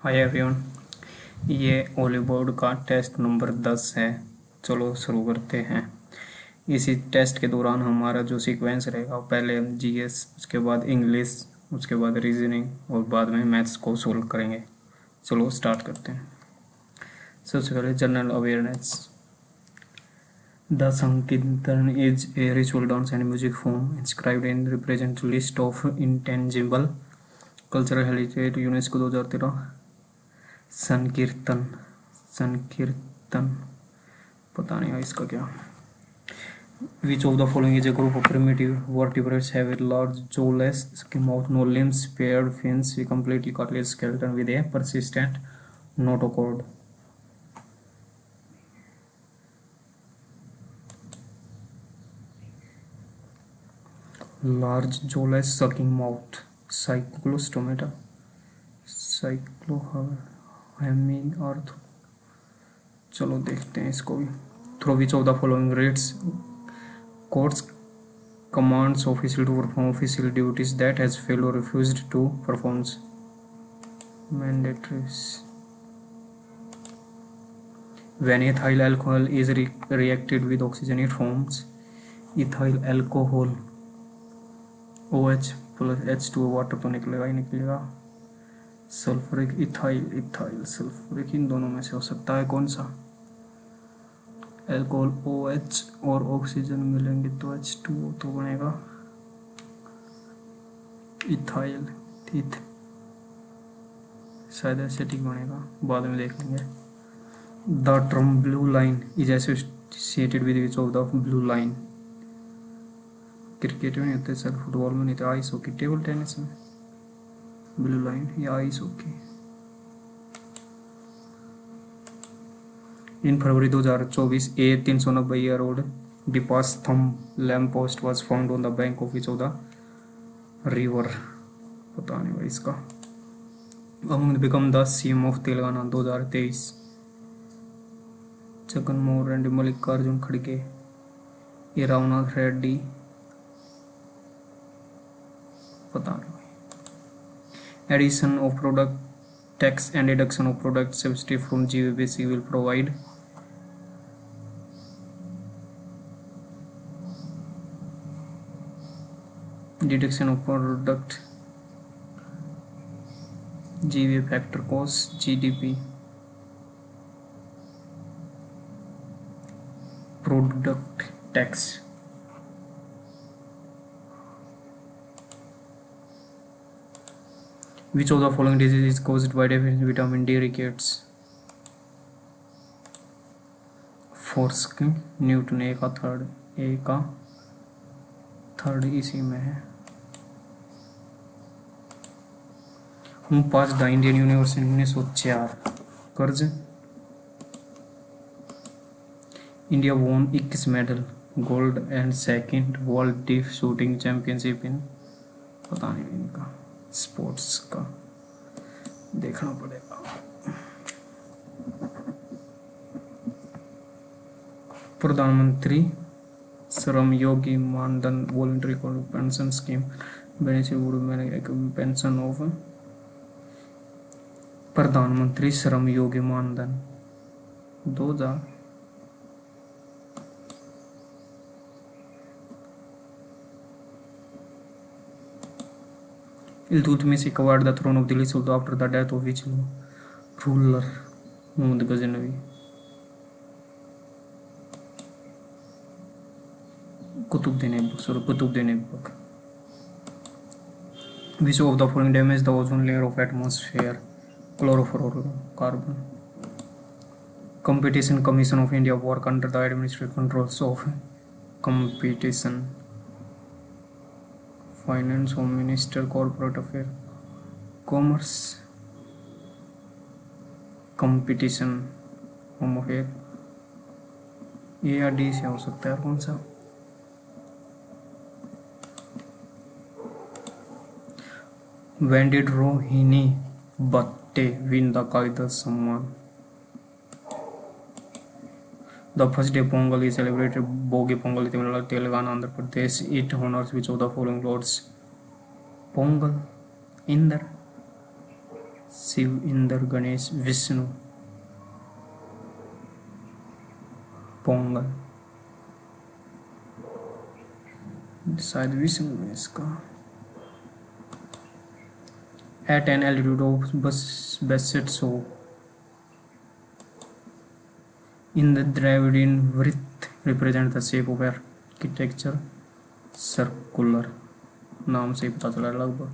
Hi everyone, ये ओलीबोर्ड का test number 10 है। चलो शुरू करते हैं। इसी टेस्ट के दौरान हमारा जो सीक्वेंस रहेगा, पहले हम जीएस, उसके बाद इंग्लिश, उसके बाद रीजनिंग और बाद में मैथ्स को सोल्व करेंगे। चलो स्टार्ट करते हैं। सबसे पहले जनरल अवेयरनेस। द संकीर्तन is a ritual dance and music form inscribed in represent list of intangible cultural heritage UNESCO 2013। संकीर्तन संकीर्तन पता नहीं है इसका क्या। विच of the following is a group of primitive vertebrates have a large jawless mouth, no limbs, paired fins, a completely cartilage skeleton with a persistent notochord. Large jawless sucking mouth, cyclostomata, cyclohemiarth। चलो देखते हैं इसको भी। Through which of the following rates courts commands official to perform official duties that has failed or refused to perform mandatories. When ethyl alcohol is reacted with oxygen, it forms ethyl alcohol, OH plus H2O, water तो निकलेगा ही निकलेगा। Sulphuric ethyl ethyl sulphuric, इन दोनों में से हो सकता है कौन सा? एल्कोहल OH और ऑक्सीजन मिलेंगे तो H2O तो बनेगा इथाइल, इथ शायद एसिटिक बनेगा, बाद में देख लेंगे। The term blue line is associated with which of the blue line? Cricket में नहीं होते सर, फुटबॉल में नहीं थे, आइस हॉकी, टेबल टेनिस में ब्लू लाइन या ice hockey. In February 2024 a 390 year old दीपास्थम्भ lamp post was found on the bank of which of the river? पता नहीं भाई इसका। Among become the CM of Telangana 2023? Jagan Mohan Reddy, Mallikarjun खड़गे, ये रामनाथ रेड्डी, पता नहीं। Addition of product tax and deduction of product subsidy from GVBC will provide deduction of product GVA factor cost GDP product tax। Which of the following disease is caused by deficiency vitamin D rickets? फोर्स्क Newton, A का third इसी में है। हूँ पास the Indian university 1904। कर्ज India won 21 medal, gold and second world deaf shooting championship in, पता नहीं इनका, स्पोर्ट्स का देखना पड़ेगा। Pradhan Mantri Shram Yogi Maandhan voluntary pension scheme benefit pension of Pradhan Mantri Shram Yogi Maandhan 2000। Iltutmish acquired the throne of Delhi Sultan after the death of which ruler? Muhammad Ghaznavi। Qutubuddin Aibak. Which of the following damage the ozone layer of atmosphere? Chlorofluorocarbon। Competition Commission of India work under the administrative controls of competition, finance, home minister, corporate affair, commerce, competition, home affair. A या D से हो सकता है कौन सा? When did Rohini बट्टे win the Kalidas सम्मान? The first day Pongal is celebrated Bogi Pongal in Telangana, Andhra Pradesh. It honors which of the following lords? Pongal, Indra, Shiv, Indra, Ganesh, Vishnu, Pongal, शायद विष्णु है इसका। At an altitude of Basset so in the Dravidian wreath represent the shape of architecture circular, नाम से पता चला लगभग,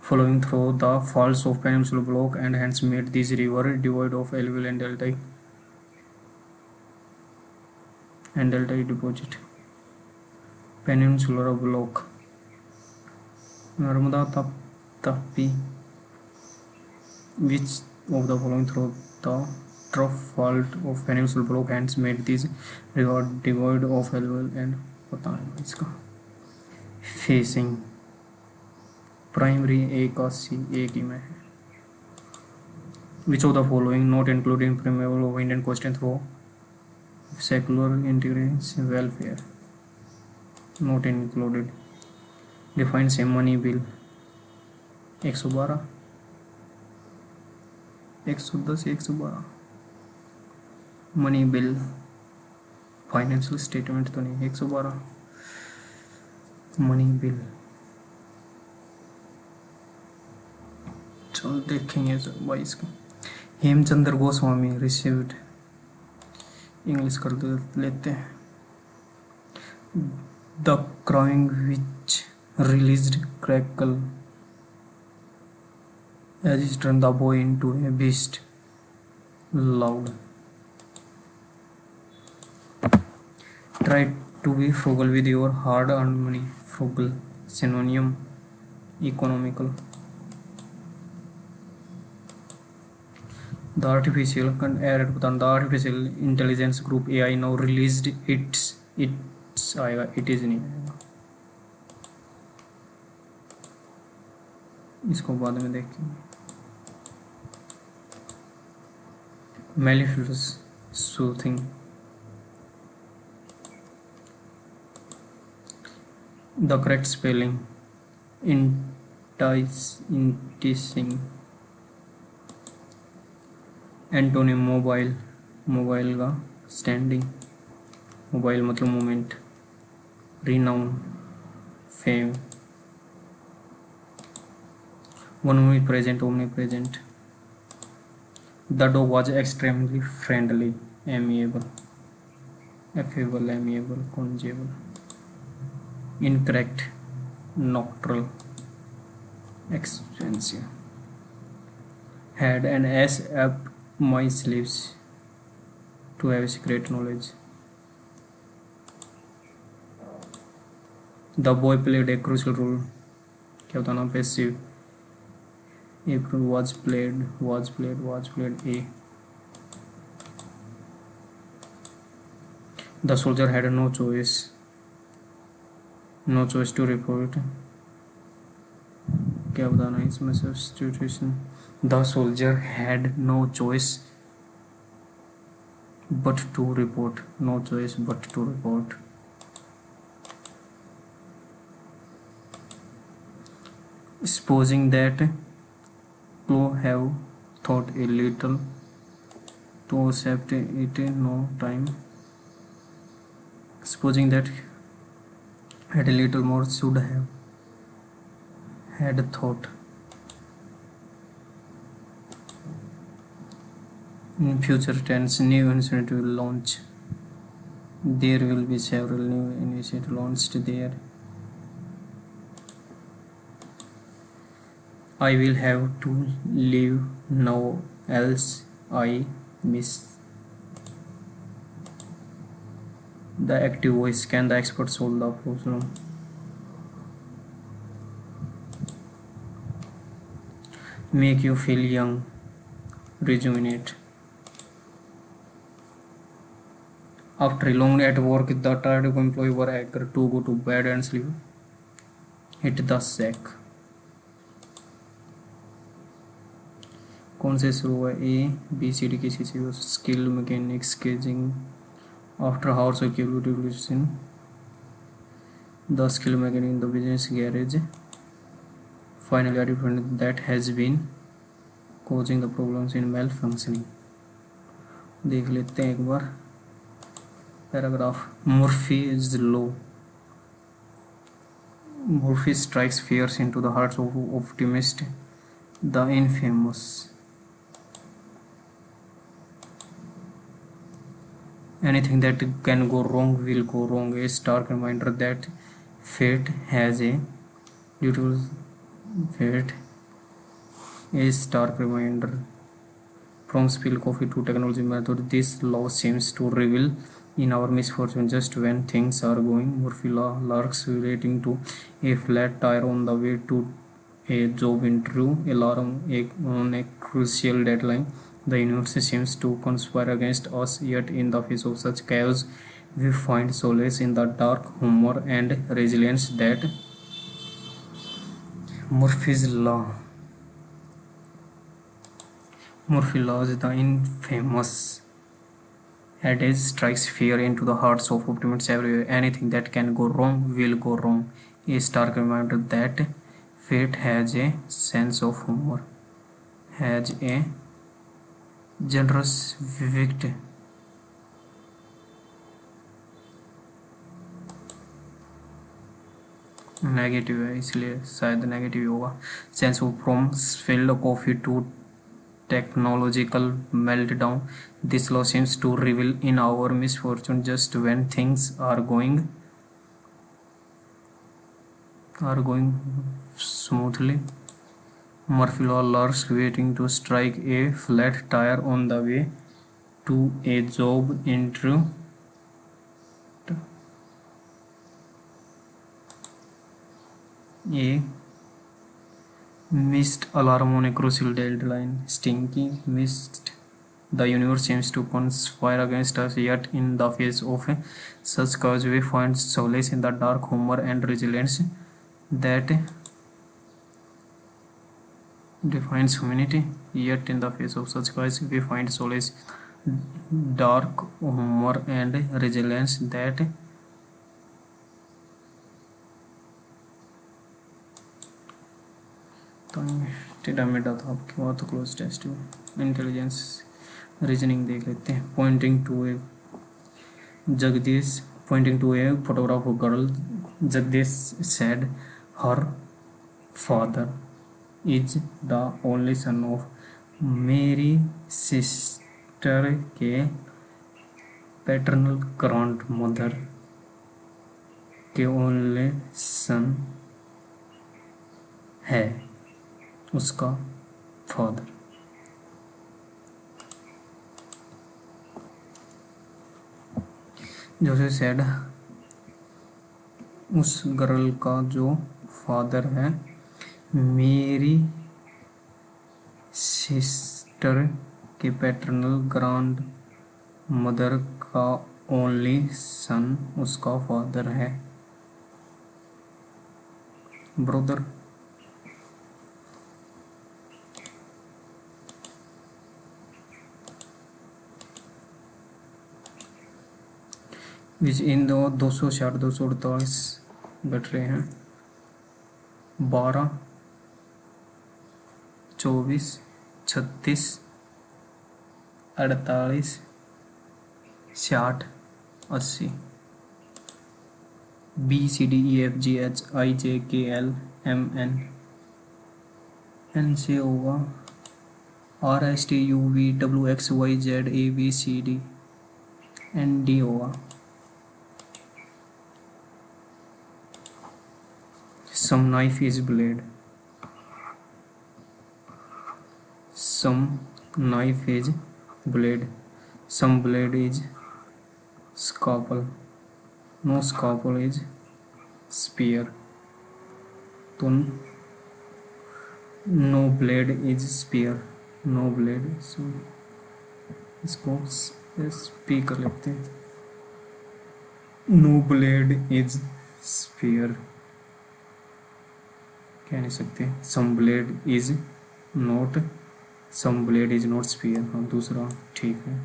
following through the falls of peninsular block and hence made this river devoid of alluvial and delta deposit. Peninsular block, Narmada Tapi, which of the following through the trough fault of peninsular block hence made this river devoid of alluvial and पता नहीं इसका। Facing primary ए का सी एक ही में है। Which of the following not including preamble of Indian question throw secular integration welfare, not included. Define same money bill 112 110 112 money bill financial statement तो नहीं, 112 मनी बिल। चलो देखेंगे भाई इसको। हेमचंद्र गोस्वामी रिसीव्ड, इंग्लिश कर लेते हैं। The crying which released crackle as it turned the boy into a beast loud. Try to be frugal with your hard earned money. Frugal synonym economical. The artificial intelligence group AI now released its आएगा, it is नहीं आएगा, इसको बाद में देखेंगे। Mellifluous soothing, the correct spelling enticing, antonym mobile, mobile का standing, mobile मतलब moment. Renown fame, one present omnipresent. The dog was extremely friendly amiable, affable amiable congenial. Incorrect nocturnal expensive. Had an S up my sleeves to have secret knowledge. The boy played a crucial role, क्या होता ना, passive। April was played a। The soldier had no choice to report, क्या बताना इसमें substitution। The soldier had no choice but to report, no choice but to report। Supposing that Chloe have thought a little to accept it no time, supposing that had a little more should have had thought। In future tense, new initiative will launch, there will be several new initiatives launched there। I will have to leave now else I miss the active voice, can the expert solve the problem। Make you feel young, rejuvenate। After a long day at work, the tired employees were eager to go to bed and sleep। Hit the sack, कौन से शुरू हुआ, A B C D किसी से। Skill mechanic sketching, after house occupation, the skill mechanic in the business garage. Finally I different that has been causing the problems in malfunctioning. देख लेते हैं एक बार paragraph. Murphy's law. Murphy strikes fears into the hearts of optimists. The infamous. Anything that can go wrong will go wrong. A stark reminder that fate has a beautiful fate. A stark reminder. From spill coffee to technology method, this law seems to reveal in our misfortune just when things are going. Murphy law lurks relating to a flat tire on the way to a job interview, alarm on a crucial deadline. The universe seems to conspire against us, yet in the face of such chaos, we find solace in the dark humor and resilience that Murphy's law. Murphy laws, the infamous adage, strikes fear into the hearts of optimists everywhere. Anything that can go wrong will go wrong. A stark reminder that fate has a sense of humor, has a generous विविक्ट. Negative है इसलिए शायद negative होगा. Sense of from spilled coffee to technological meltdown. This law seems to reveal in our misfortune just when things are going smoothly. Murphy law lurks waiting to strike a flat tire on the way to a job interview. A missed alarm on a crucial deadline. Stinking missed. The universe seems to conspire against us, yet in the face of such chaos, we find solace in the dark humor and resilience that defines humanity. Yet in the face of such chaos, we find solace, dark humor and resilience that टेढ़ा मेढ़ा था आपके वहाँ तो close test हुआ. Intelligence reasoning देख लेते हैं. Pointing to a photograph of girl, Jagdish said her father is the only son of. मेरी सिस्टर के पैटर्नल ग्रैंड मदर के ओनली सन है उसका फादर. जोसे सेड उस गर्ल का जो फादर है मेरी सिस्टर के पैटर्नल ग्रैंड मदर का ओनली सन उसका फादर है. ब्रदर विच इन 260 248 घट रहे हैं. 12 24 36 48 60 80. BCDEFGHIJKL MN से होगा RSTUVWXYZABCD होगा. Some knife is blade. Some knife is blade. Some blade is scalpel. No scalpel is spear. तो no blade is spear. No blade. So इसको स्पी कर लेते हैं. No blade is spear. कह नहीं सकते. Some blade is not spear. हाँ दूसरा ठीक है.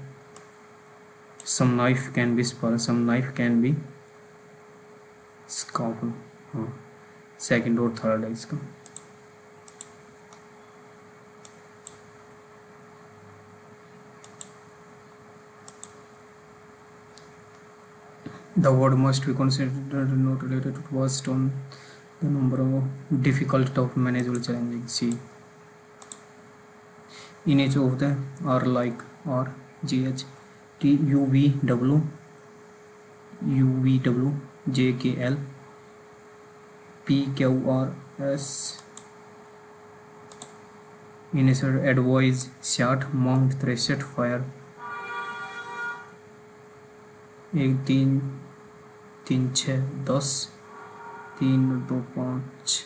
Some knife can be spear. Some knife can be scalpel. हाँ सेकेंड और थर्ड है इसका. The word must be considered not related to based on the number of difficult of manageable challenges. C. In each of the are like R, G, H, T, U, V, W, U, V, W, J, K, L, P, Q, R, S. Initial advise shot mount threshed fire 1 3 3 6 10 3 2 5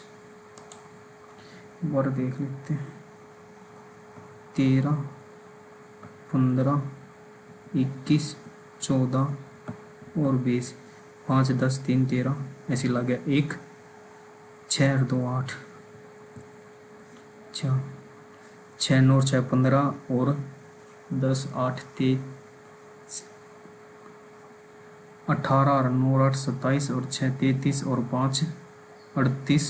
बार देख लेते हैं 13 15 21 14 और 20 5 10 3 13 ऐसी लग गया 1 6 और 2 8 6 9 6 15 और 10 8 18 और 9 8 27 और 6 33 और 5 38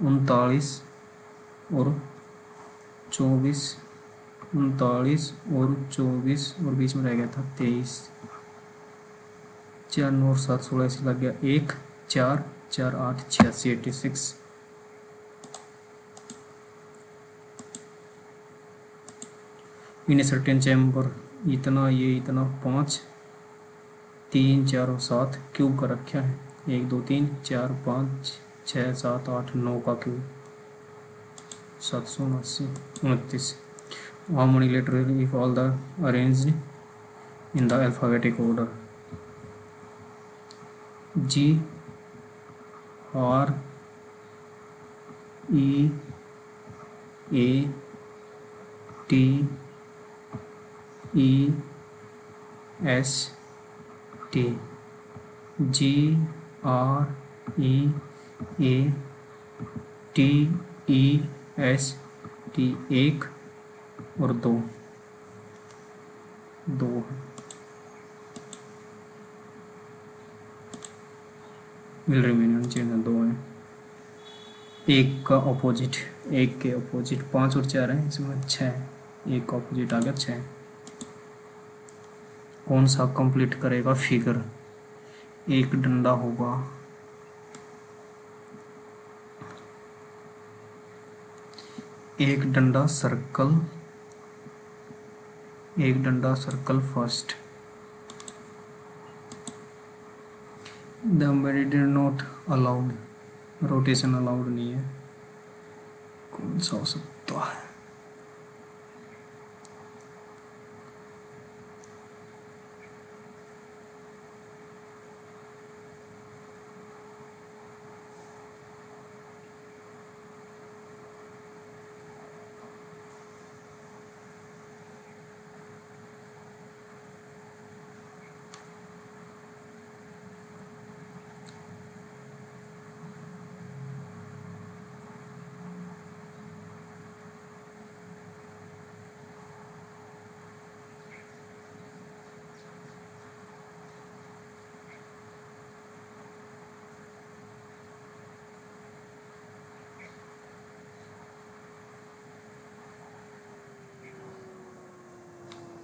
39 और 24 39 और 24 और बीच में रह गया था 23 4 9 7 16 ऐसे लग गया 1 4 4 8 86 86 इन सर्टेन चैम्बर इतना ये इतना 5 3 4 और 7 क्यूब का रखा है 1 2 3 4 5 6 7 8 9 का cube 779 29 how many letters if all the arranged in the alphabetic order G R E A T E S T G R E A T E S T 1 और 2 will remain change 2 है 1 का opposite 1 के opposite 5 और 4 है इसमें 6 1 का opposite आ गया 6 कौन सा कंप्लीट करेगा फिगर एक डंडा होगा एक डंडा circle first the embedded not allowed rotation allowed नहीं है कौन सा हो सकता है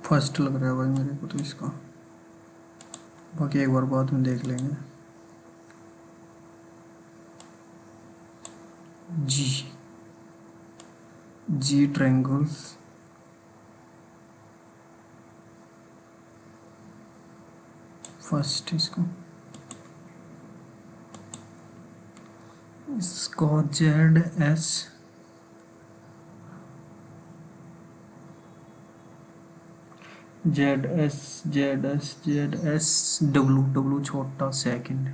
फर्स्ट लग रहा है भाई मेरे को तो इसका बाकी एक बार बाद में देख लेंगे जी ट्रायंगल्स फर्स्ट इसका ZS W छोटा सेकंड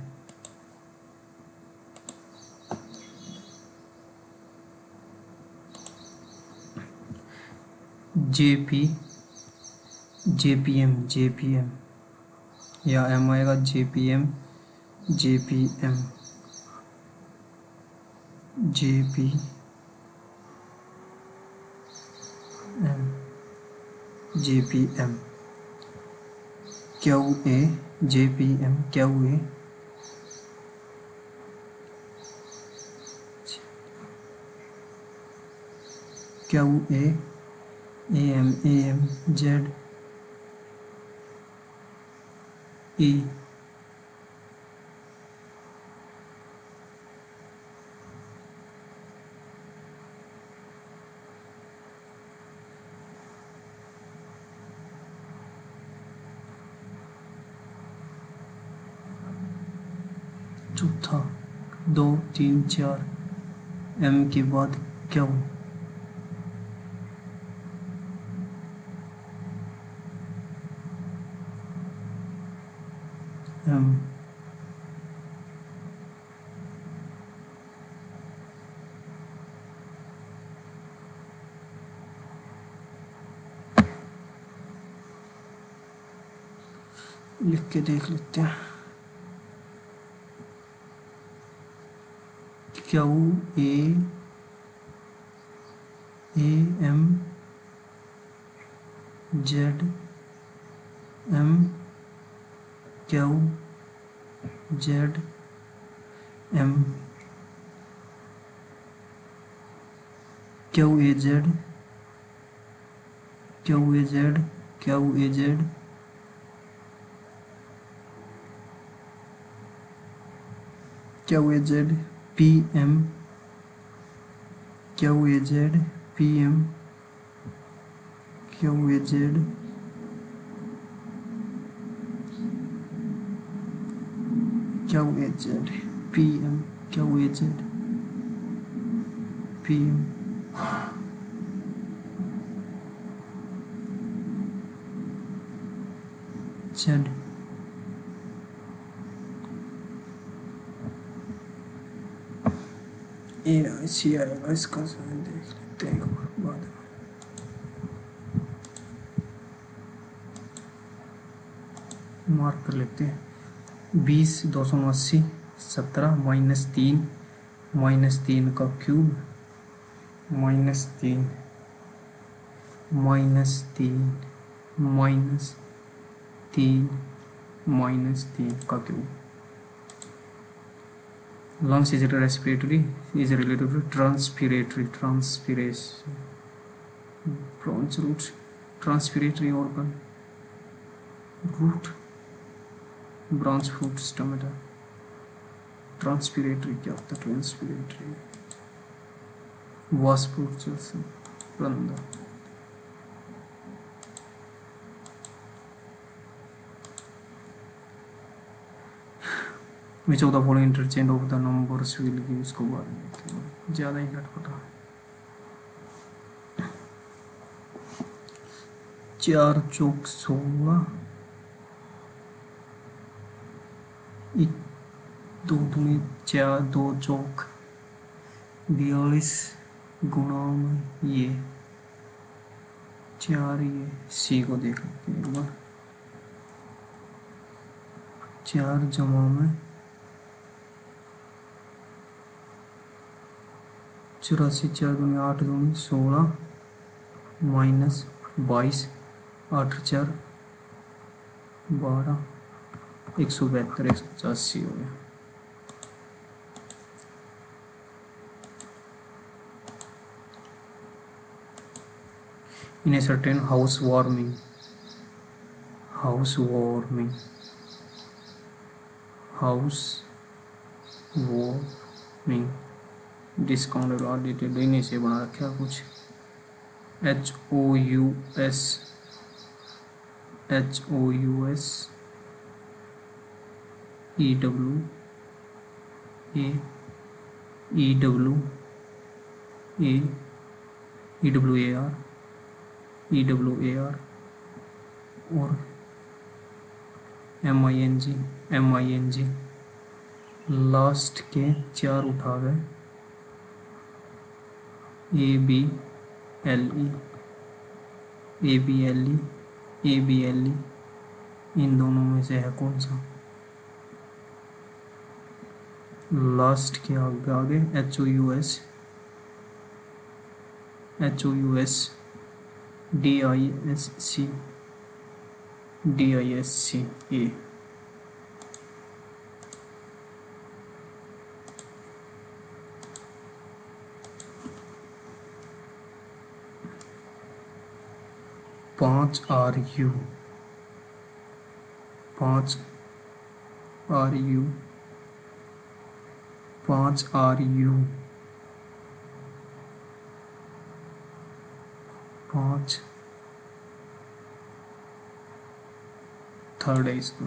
JPM या M आएगा JPM QA JPM QA AM Z E चौथा 2 3 4 एम के बाद क्यू एम लिख के देख लेते हैं। Q A M Z M Q Z M Q A Z Q A Z Q A Z Q A Z P M Q A Z P M Q A Z Q A Z P M Q A Z P M Z A ऐसी आएगा। इसका sign देख लेते हैं एक बार बाद में। Mark कर लेते हैं 20 280 17 -3 का क्यूब -3 का cube. Lungs is respiratory is related to transpiration. Bronch root transpiratory organ root branch foot stomata transpiratory क्या होता है transpiratory vasculature रंध्र which of the following interchange of the numbers will give इसको बाद में ज़्यादा ही लटपटा 4 चौक 16 2 दूनी 4 2 चौक 42 गुणा में ये 4 ये सी को देख लेते हैं एक बार 4 जमा में 84 4 दूनी 8 दूनी 16 -22 8 4 12 172 185 हो गया। In a certain house warming discount और डिटेल इन्हीं से बना रखा है कुछ HOUS EWAR और MING लास्ट के 4 उठा गए ABLE इन दोनों में से है कौन सा लास्ट के आगे HOUS DISC A पाँच RU 5 थर्ड है इसका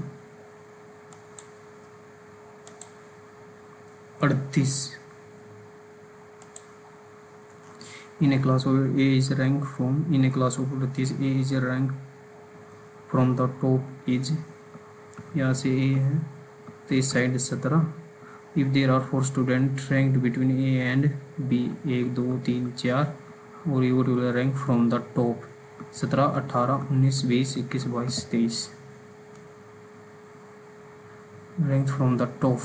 38 in a class of A is rank from in a class of 38 A is rank from the top is, यहाँ से A है तो इस side 17। If there are 4 student ranked between A and B 1 2 3 4 और ये will rank from the top 17 18 19 20 21 22 23 rank from the top.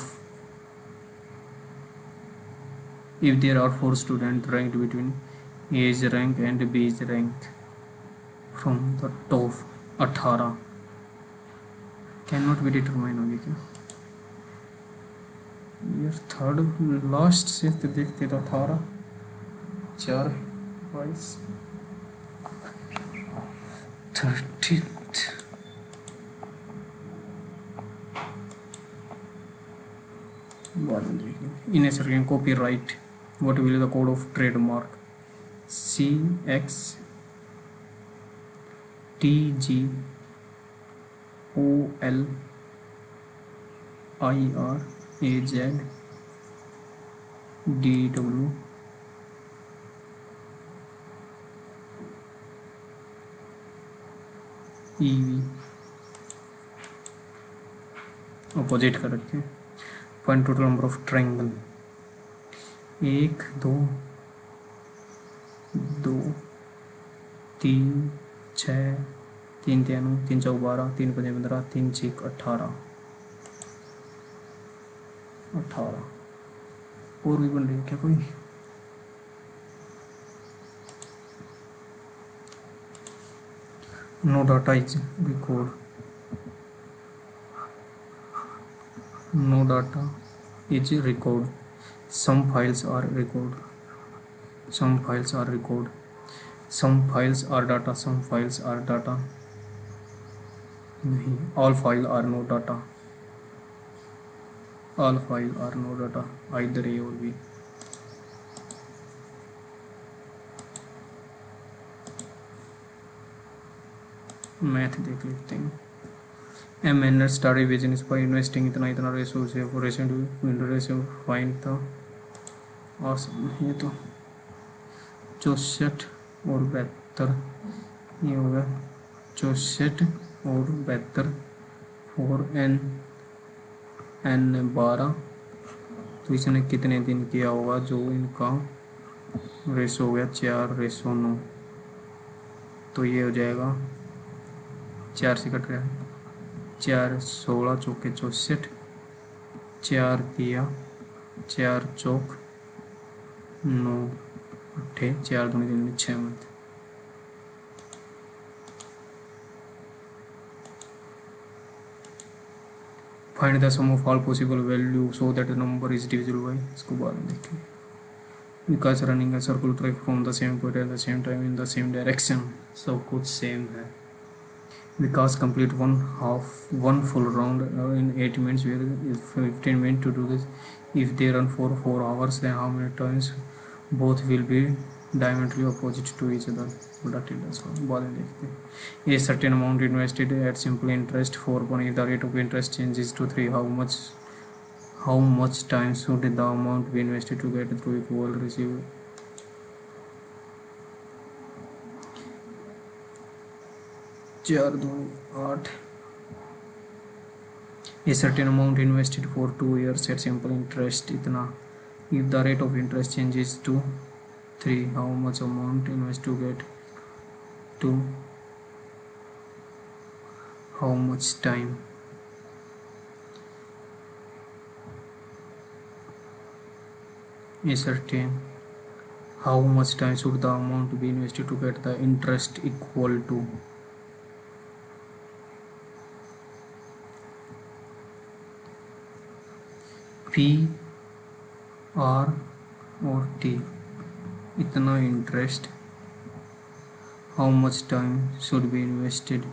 If there are 4 student ranked between A is rank and B is rank from the top 18 can not be determine होगी क्या यार? Third last से तो देखते तो 18 4 22 30 इन a circle copy right what will be the code of trademark CX TG OL IR AZ DW EV opposite कर रखे हैं। Find total number of triangle 1 2 2 3 6 3 3 9 3 4 12 3 5 15 3 6 18 18 और भी बन रही है क्या कोई? No data is record no data is record some files are record some files are record some files are data some files are data नहीं all file are no data all file are no data either A or B। Math देख लेते हैं। A man started business by investing इतना इतना ratio से ratio find था और ये तो 64 और 72 ये होगा 64 और 72 4 N 12 तो इसने कितने दिन किया होगा जो इनका रेशो हो गया 4:9 तो ये हो जाएगा 4 से कट रहा है 4 16 चौके 64 4 किया 4 चौक 9 8 4 2 3 6 month. Find the sum of all possible value so that the number is divisible by. इसको बाद में देखेंगे। Because running a circular track from the same point at the same time in the same direction सब कुछ same है। Because complete one full round in 8 minutes where 15 minutes to do this. If they run for 4 hours then how many times both will be diametrically opposite to each other? बाद में देखते हैं। A certain amount invested at simple interest 4 if the rate of interest changes to 3 how much time should the amount be invested to get through equal receive? चार 2 8 A certain amount invested for 2 years at simple interest इतना if the rate of interest changes to 3 how much amount invest to get to how much time? A certain how much time should the amount be invested to get the interest equal to P R और T इतना interest how much time should be invested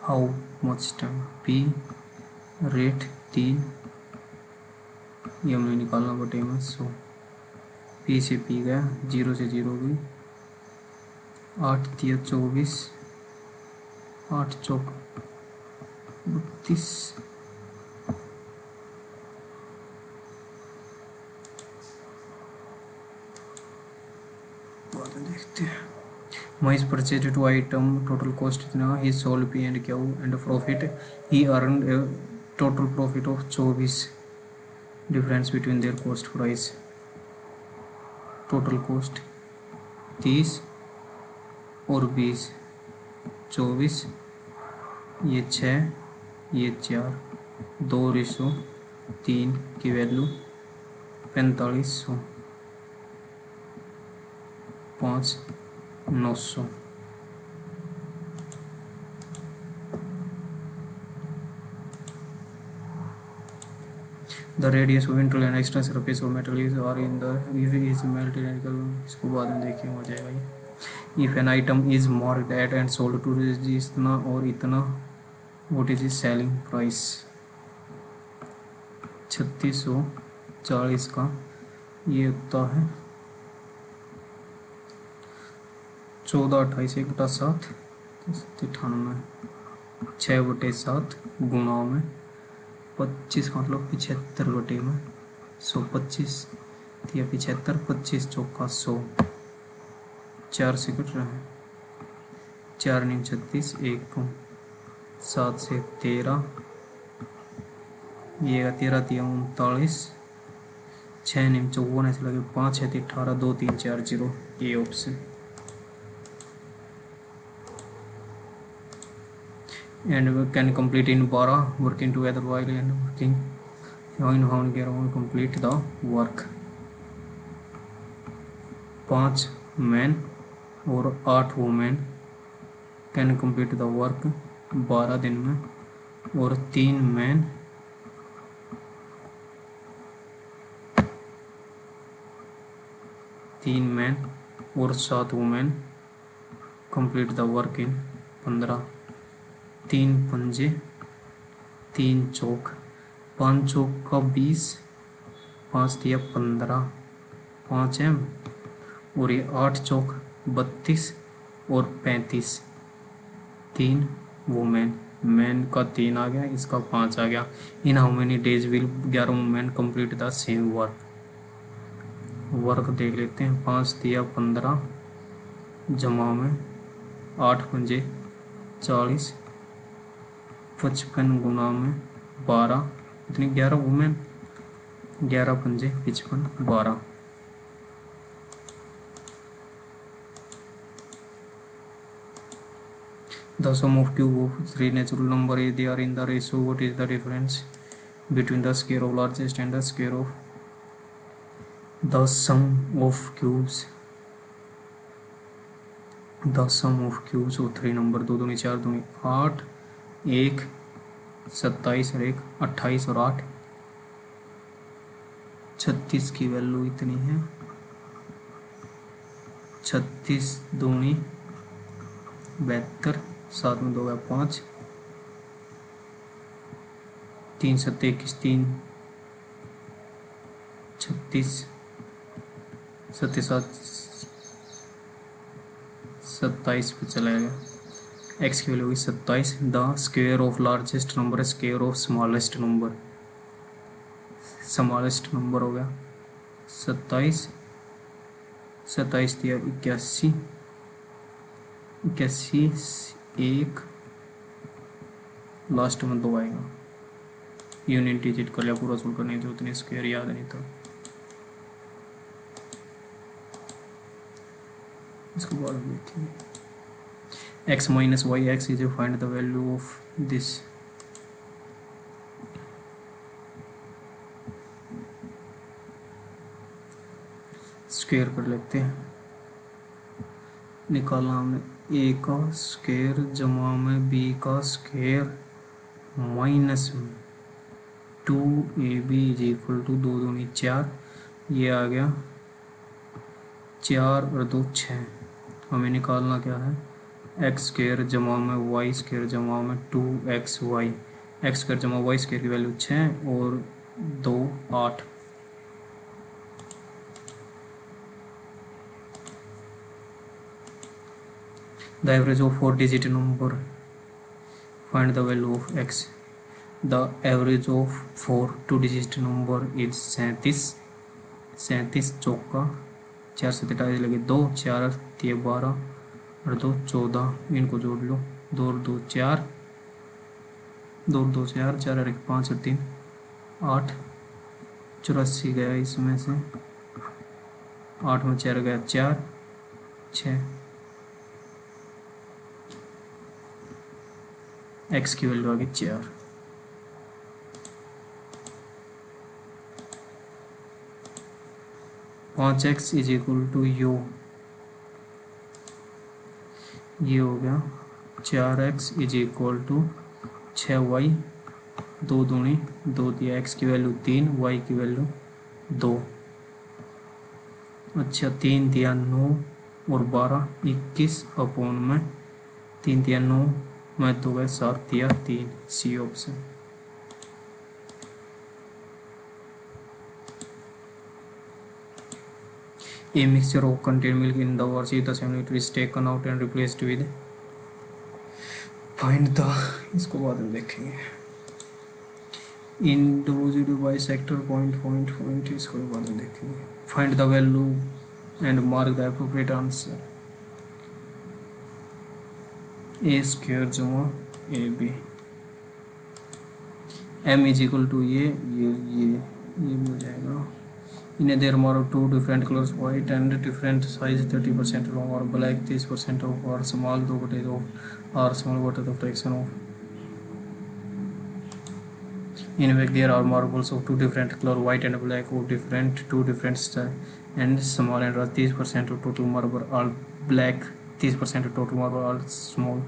how much time P rate 3 ये हमें निकालना पड़ेगा। सो P से P गया 0 से 0 गई 8 3 24 8 चौक 32 देखते हैं। Mahesh purchase two item, total cost इतना, he sold P and Q and profit, he earn total profit of 24, difference between their cost price, total cost 30 और 20, 24, ये 6, ये 4, 2 रेशो 3 की value 4500, 5 900। The radius of internal and external surface of metal is are in the if is melted and इसको बाद में देखेंगे हो जाएगा ये। If an item is marked at and sold to इतना और इतना, what is its selling price? 3640 का ये होता है 1428 1/7 98, 6/7 गुणा में 25 का मतलब 75 बटे में 125 या 75, 25 चौका 100, 4 से कट रहा है, 4 नीम 36, 1 कम 7 से 13, ये 13 39, 6 नीम 54 ऐसे लगे 5 है 18, 2 3 4 0, ये option. And we can complete in para working together while and working in how can complete the work। 5 men और 8 women can complete the work 12 दिन में, और 3 men और 7 women complete the work in 15। 3 पंजे 3 चौक, 5 चौक का 20, 5 दिया 15, 5 एम, और ये 8 चौक 32 और 35, 3 वुमेन, मैन का 3 आ गया, इसका 5 आ गया। In how many days will 11 women complete the same work. Work देख लेते हैं। 5 दिया 15 जमा में 8 पंजे 40, 55 गुना में 12, इतनी 11 वुमेन, 11 पंजे 55 12। The sum of cube of 3 natural number is they are in the ratio. What is the difference between the square of largest and the square of the sum of cubes? The sum of cubes of 3 number 2 दूनी 4 दूनी 8, 1 27 और 1 28 और 8 36 की value इतनी है। 36 दूनी 72, 7 में 2 है 5, 3 7 21 3 36 27 पे चला गया। x की वैल्यू हुई 27। The square of largest number square of smallest number, smallest number हो गया 27, 27 दिया 81, 1 लास्ट में 2 आएगा। यूनिट डिजिट कर लिया, पूरा सोल्व करने की जरूरत नहीं, स्क्वायर याद नहीं था। इसको बाद में देखेंगे। x minus y x is find the value of this। Square कर लेते हैं। निकालना हमने a का स्क्वायर जमा में b का स्क्वायर माइनस में 2ab इज इक्वल टू 2 दूनी 4, ये आ गया 4 और 2 6। हमें निकालना क्या है, एक्स स्क्वायर जमा में वाई स्क्वायर जमा में 2xy, एक्स स्क्वायर जमा वाई स्क्वायर की वैल्यू 6 और 2 8। The average of 4 digit number, find the value of x। The average of 4 2 digit number is 37, 37 चौका 4 से 23 लगे 2, 4 3 12 और 2 14, इनको जोड़ लो, 2 और 2 4, 2 और 2 4, 4 और 1 5 और 3 8, 84 गया इसमें से, 8 में 4 गया 4 6, x की वैल्यू आ गई 4। पाँच X is equal to U, ये हो गया 4x is equal to 6y, 2 दूनी 2 दिया, x की वैल्यू 3, y की वैल्यू 2। अच्छा 3 दिया 9 और 12 21 अपॉन में 3 दिया 9 में 2 गए 7 दिया 3, C option. A mixture of contained milk in the overseas the semi is taken out and replaced with find the, इसको बाद में देखेंगे। In deposited by sector point इसको बाद में देखेंगे। Find the value and mark the appropriate answer। A square जमा AB, M is equal to ये मिल जाएगा। In a there are two different colors, white and different size, 30% long or black, 30% of or small, 2 of or small, what is the fraction of? In fact there are marbles of two different color, white and black, of two different size and small, and 30% of total marble all black, 30% of total marble all small।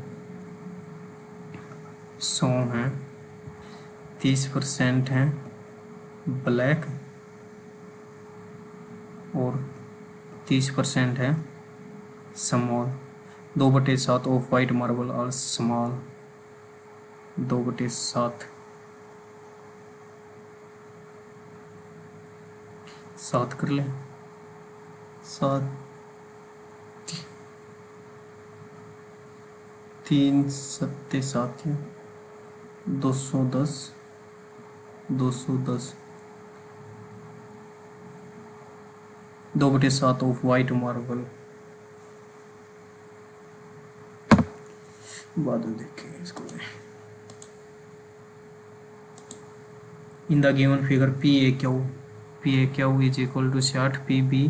सो हैं 30% हैं black और 30% है small. 2/7 of white marble और small, 2/7 7 कर लें, 7 3 7 7 210 210, 2/7 of white marble. बाद में देखेंगे इसको। In the given figure P A Q is equal to 60, P B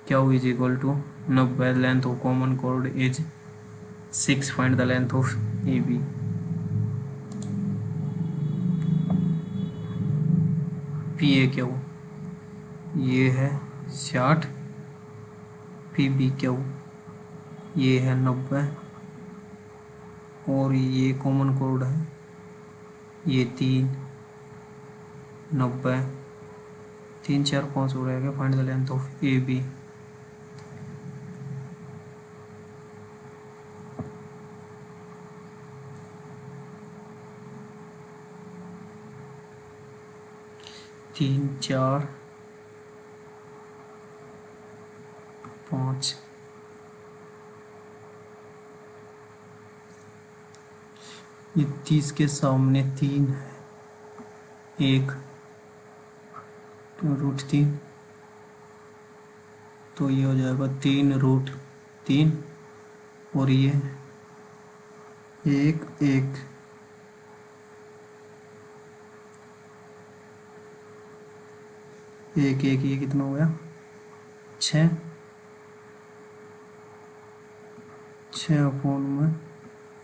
Q is equal to 90, length of common chord is 6, find the length of A B. P A Q ये है 60, P B Q ये है 90 और ये common code है ये 3 90 3 4 5 हो रहेगा। Find the length of A B. तीन 4 5 ये 30 के सामने 3 है, 1 √3 तो ये हो जाएगा 3√3 और ये 1 1 1 1 ये कितना हो गया 6 अपॉन में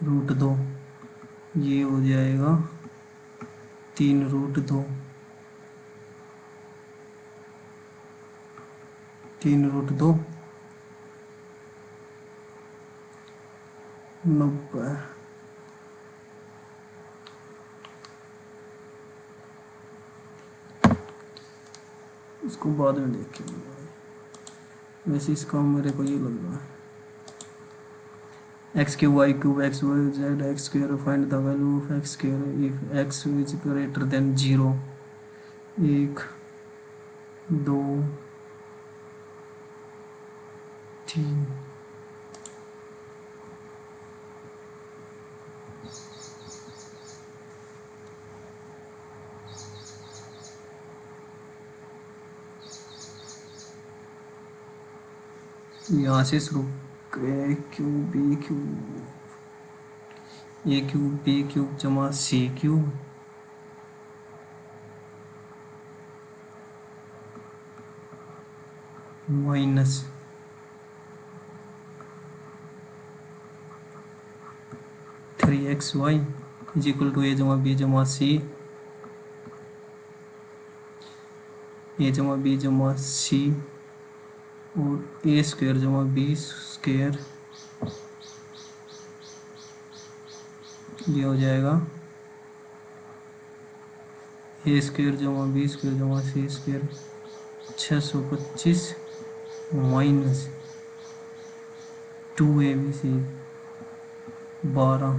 √2 ये हो जाएगा 3√2 3√2 90। इसको बाद में देखेंगे, वैसे इसका मेरे को ये लग रहा है x³ y³ x y z x², find the value of x² if x is greater than 0। 1 2 3 1 यहाँ से शुरू करें, cube B cube, A cube B cube जमा C cube minus 3xy is equal to A जमा B जमा C, ए जमा B जमा सी और ए स्क्वायर जमा बी स्क्वायर, ये हो जाएगा ए स्क्वायर जमा बी स्क्वायर जमा सी स्क्वायर 625 माइनस 2abc 12,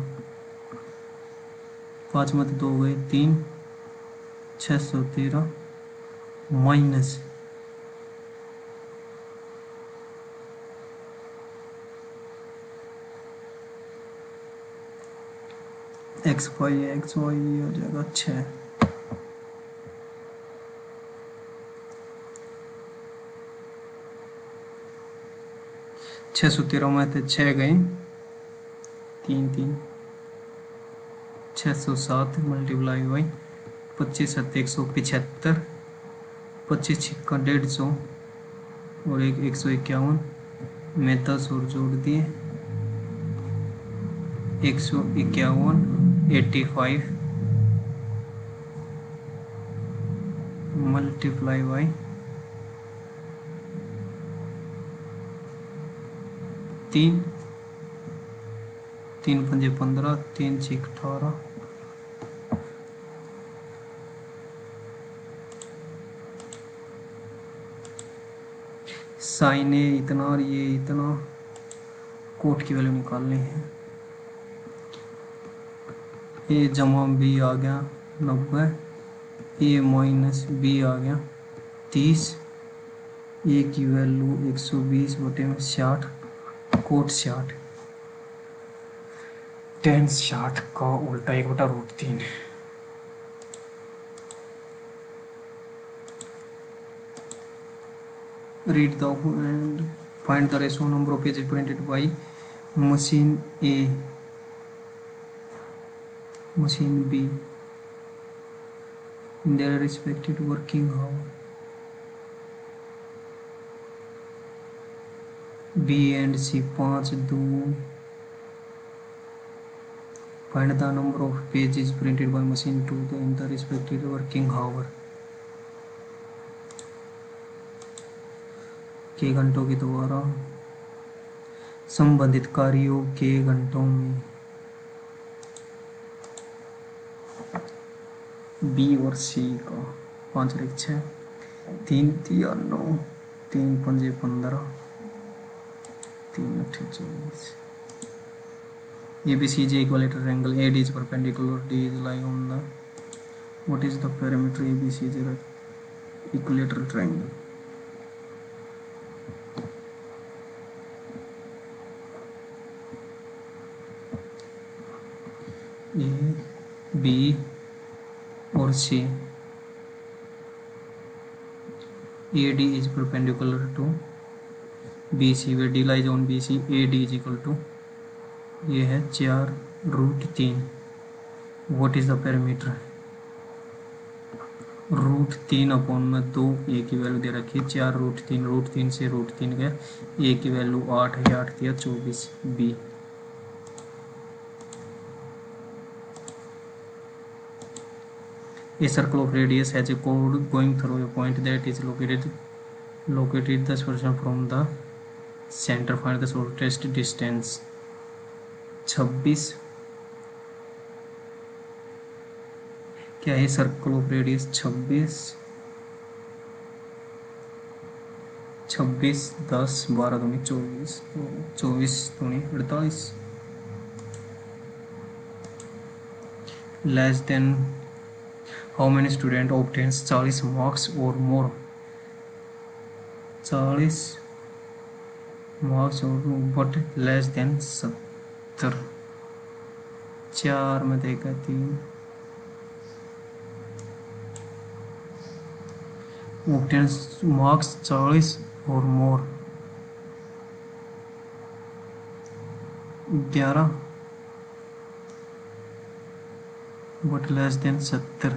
5 में 2 गए 3, 613 माइनस एक्स वाई हो जाएगा 6, 613 में थे 6 गए 3 3, 607 मल्टीप्लाई बाई 25 7 175, 25 छिक्का 150 और 151 में 10 और जोड़ दिए 151 85 मल्टीप्लाई बाई 3 3 पंजे 15 3 6 18, साइन ए इतना और ये इतना, कोट की वैल्यू निकालनी है, ए जमा बी आ गया 90, ए माइनस बी आ गया 30, ए की वैल्यू 120 बटे में 60, कोट 60, टेन 60 का उल्टा 1/√3। Read the and find the ratio number of pages printed by machine A, machine B in their respective working hour. B and C 5 2. Find the number of pages printed by machine 2 in the respective working hour. के घंटों के द्वारा संबंधित कार्यों के घंटों में B और सी का 5 और 6 3 3 9 3 5 15 3 8 24 ABCD equilateral angle AD is perpendicular D is lying on the what is the perimeter ABCD equilateral triangle. A B और C AD is perpendicular to BC where D lies on BC AD is equal to ये है 4√3 what is the perimeter √3 upon में 2 ए की value दे रखी है 4√3 √3 से √3 गया ए की वैल्यू 8 है 8 दिया 24 B A circle of radius has a chord going through a point that is located 10% from the center. Find the shortest distance. 26 क्या है सर्कल ऑफ रेडियस 26 10 12 दूनी 24 24 दूनी 48 less than how many student obtains 40 marks or more 40 marks or but less than 70 4 में देखा 3 obtains marks 40 or more 11 but less than 70।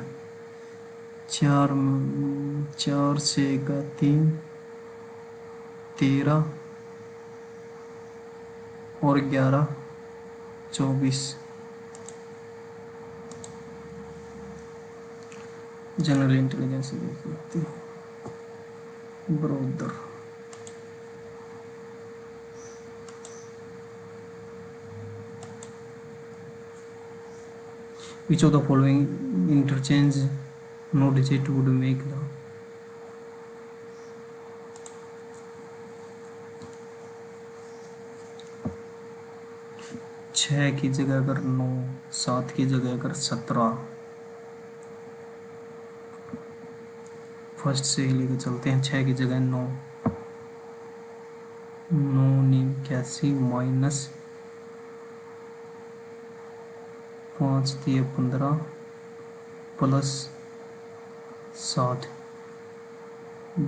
4 से का 3, 13 और 11 24। General intelligence देख लेते हैं brother. Which of the following interchange no digit would make the 6 की जगह अगर 9, 7 की जगह अगर 17। फर्स्ट से ही लेकर चलते हैं। 6 की जगह 9, 9 माइनस 5 दिए 15 प्लस 7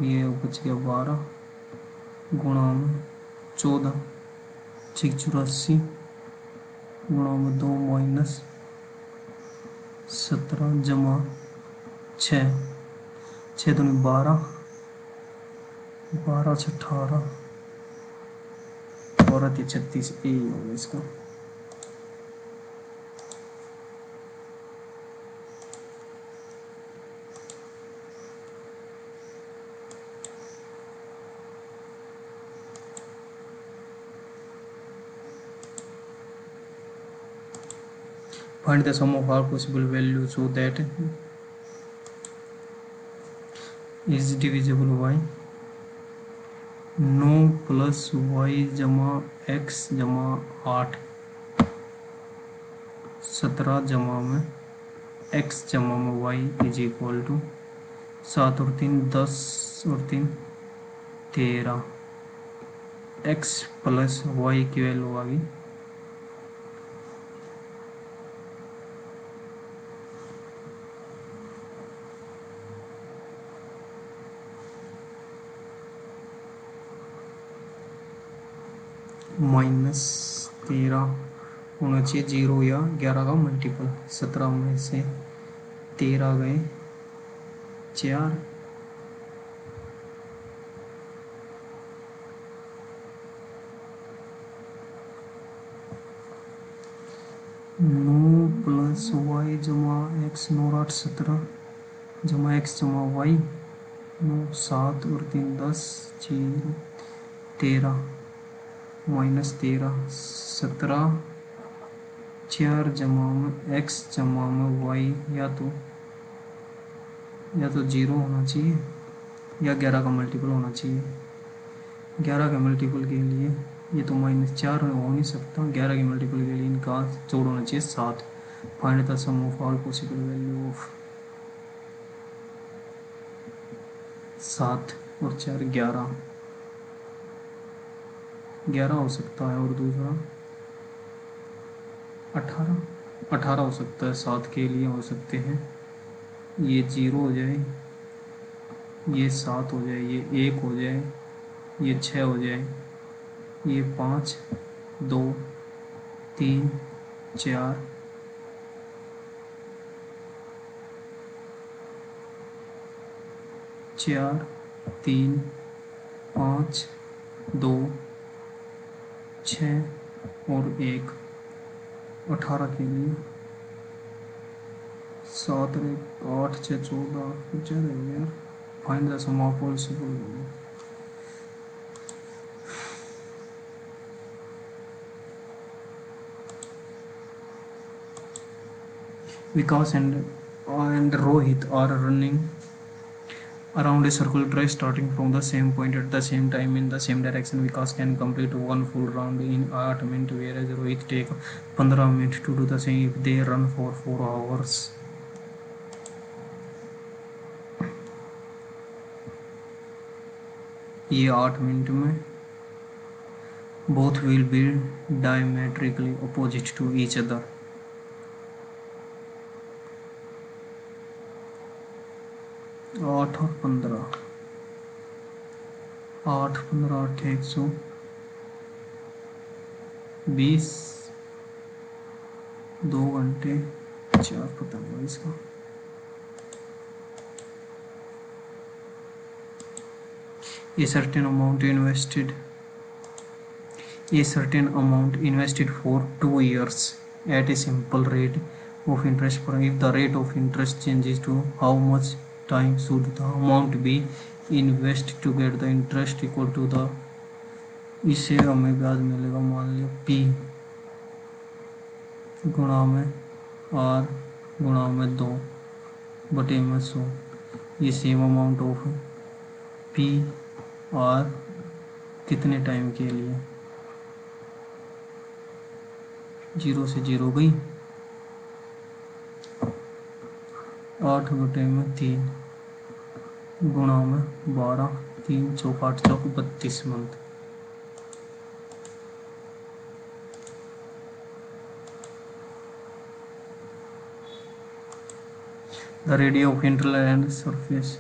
ये बच गया 12 गुणा में 14 84 गुणा में 2 माइनस 17 जमा 6 6 दूनी 12 12 से 18 12 से 36 ए होगा इसका। Find the sum of all possible values so that is divisible by 9 plus y जमा x जमा 8 17 जमा में x जमा में y इज इक्वल टू 7 और 3 10 और 3 13 x प्लस y की वैल्यू आ गई -13 होना चाहिए 0 या 11 का मल्टीपल। 17 में से 13 गए 4 9 प्लस वाई जमा एक्स 9 8 17 जमा एक्स जमा वाई 9 7 और 3 10 0 13 -13 17 4 जमा में एक्स जमा में वाई या तो 0 होना चाहिए या 11 का मल्टीपल होना चाहिए। 11 के मल्टीपल के लिए ये तो -4 हो नहीं सकता। 11 के मल्टीपल के लिए इनका जोड़ होना चाहिए 7। Find the sum of all possible value of 7 और 4 11 हो सकता है और दूसरा 18 हो सकता है। 7 के लिए हो सकते हैं ये 0 हो जाए, ये 7 हो जाए, ये 1 हो जाए, ये 6 हो जाए, ये 5 2 3 4 4 3 5 2 6 और 1 18 के लिए 7 8 6 14 ज़्यादा हो गया। Find the sum of possible Vikas and Rohit are running around a circular track starting from the same point at the same time in the same direction. Vikas can complete one full round in 8 minutes, whereas Rohit take 15 minutes to do the same if they run for 4 hours. ये 8 minute में both will be diametrically opposite to each other. 8 और 15 8 15 8 120 2 घंटे 4 पता नहीं इसका। A certain amount invested for 2 years at a simple rate of interest per if the rate of interest changes to how much time should the amount be invested to get the interest equal to the इससे हमें ब्याज मिलेगा मान लिया P गुणा में R गुणा में 2 बटे में 100। ये same amount of P R कितने टाइम के लिए 0 से 0 गई 8 बटे में 3 गुणा में 12 3 चौक 8 चौक 32 month. The radius of interval and surface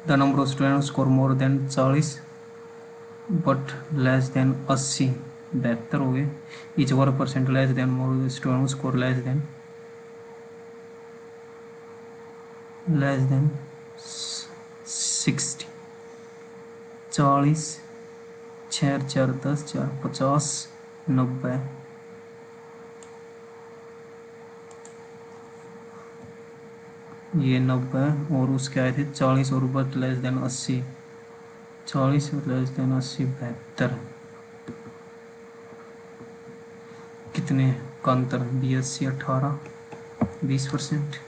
the number of students score more than 40 but less than 80 बेहतर हो गए each 1% less than more students score less than 60 40 6 4 10 4 50 90 ये 90 और उसके आए थे 40 और बट लेस देन 80 40 और लेस देन 80 72 कितने का अंतर BSc 18 20%।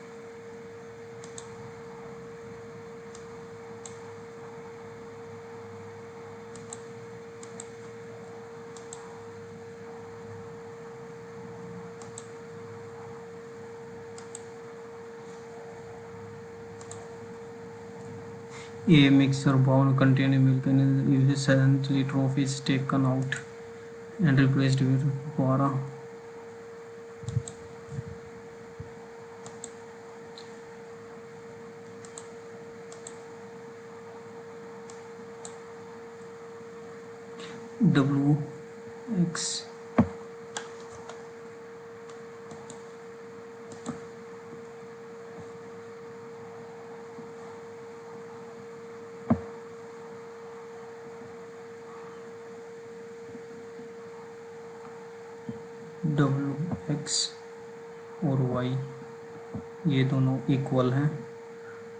A mixture bowl containing milk and if 7 liter of is taken out and replaced with water, WX और Y ये दोनों इक्वल हैं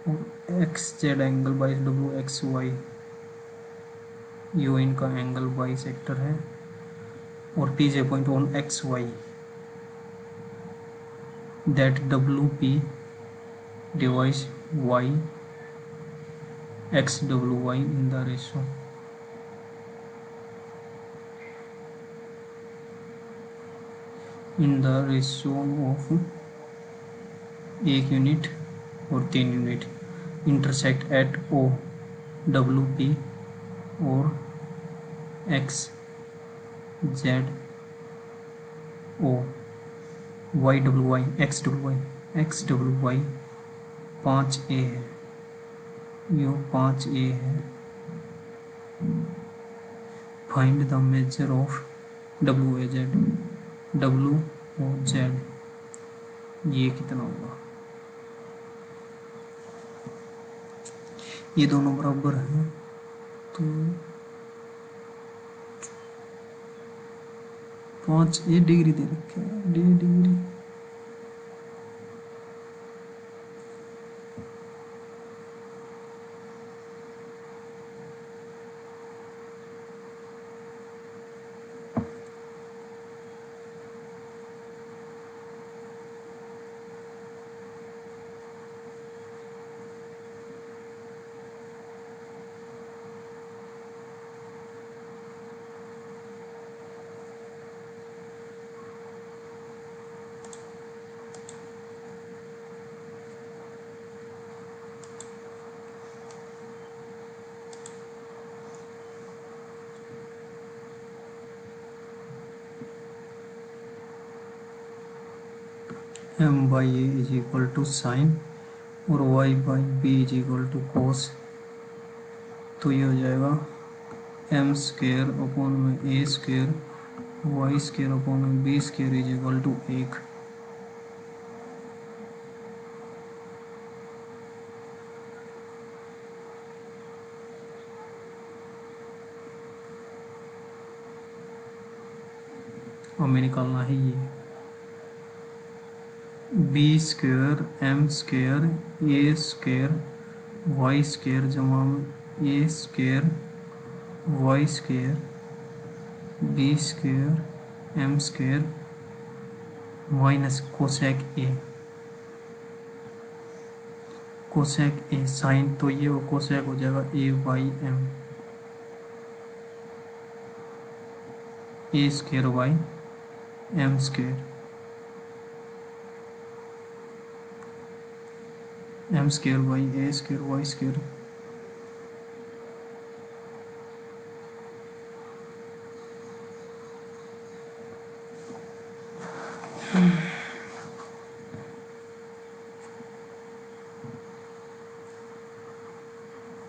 और XZ एंगल बाई WXY यो इनका एंगल बाई सेक्टर है और TJ point on XY that WP device Y XWY in the ratio of 1 unit और 3 unit intersect at O WP और XZO YWY XWY 5A है यो 5A है। Find the measure of WAZ WOZ ये कितना होगा ये दोनों बराबर हैं तो 5A डिग्री दे रखे हैं degree M/A is equal to sine और Y/B इज इक्वल टू कोस तो ये हो जाएगा एम स्क्वेयर अपॉन में A square Y square upon में B square is equal to 1। हमें निकालना है ये B square M square A square Y square जमा A square Y square B square M square minus cosec A. Cosec A sine तो ये वो cosec हो जाएगा A Y M A square Y M square M square Y A square Y square.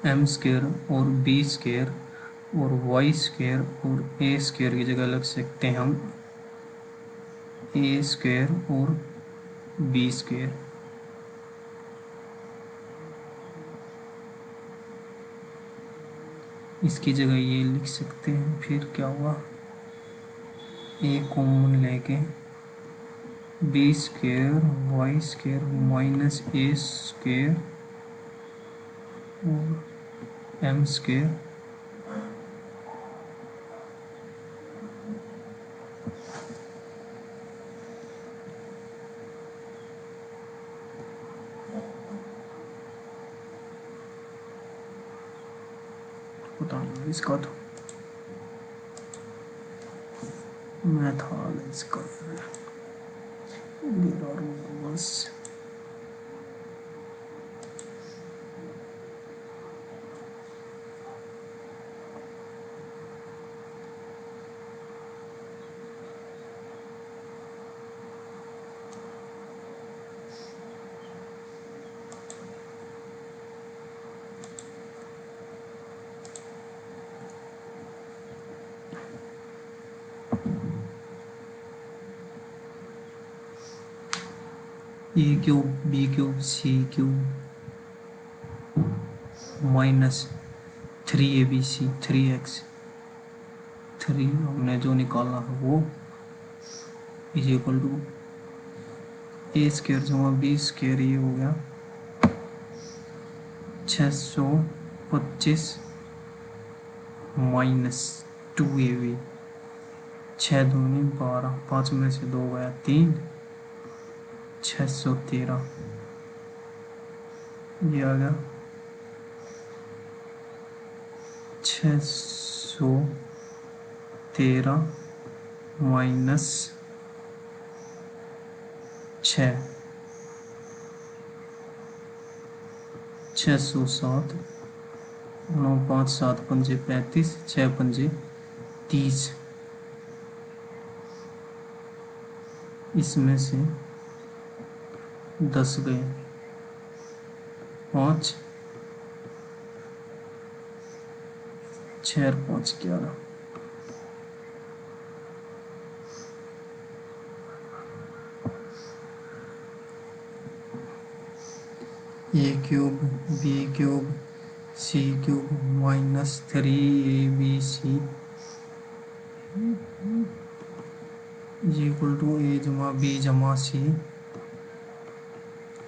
M square और B square और Y square और A square की जगह लग सकते हैं हम ए स्क्वेयर और बी स्क्वेयर। इसकी जगह ये लिख सकते हैं। फिर क्या हुआ, ए कॉमन लेके B square Y square minus A square और एम स्क्वेयर बताना इसका तो मेथड इसका बस। A cube B cube C cube minus 3abc 3x 3 हमने जो निकाला है वो is equal to A square जमा बी स्क्वेयर, ये हो गया 625 माइनस 2ab 6 दूनी 12 5 में से 2 गया 3 613 ये आ गया 613 माइनस 607 9 5 7 पंजे 35 6 पंजे 30। इसमें से 10 गए 5 6 5 11 A cube B cube C cube minus 3abc equal to A जमा बी जमा सी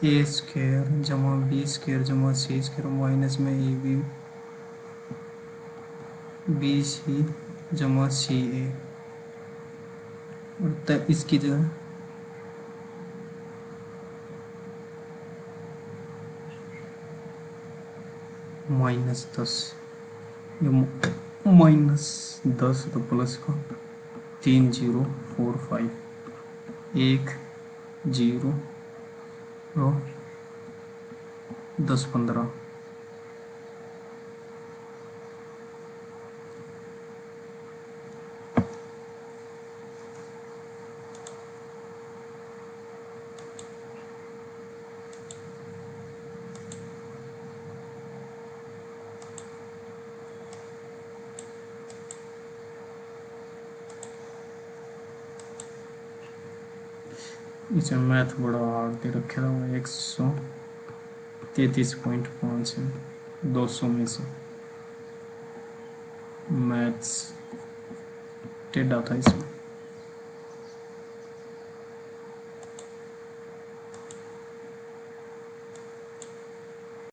ए स्क्वेयर जमा बी स्क्वेयर जमा सी स्क्वेयर माइनस में ए बी बी सी जमा सी ए और तब इसकी जगह -10 ये -10 तो प्लस का 3045 1 0 10 15 इसमें मैथ बड़ा हार्ड दे रखे था 133.5 है 200 में से। मैथ्स टेढ़ा था इसमें।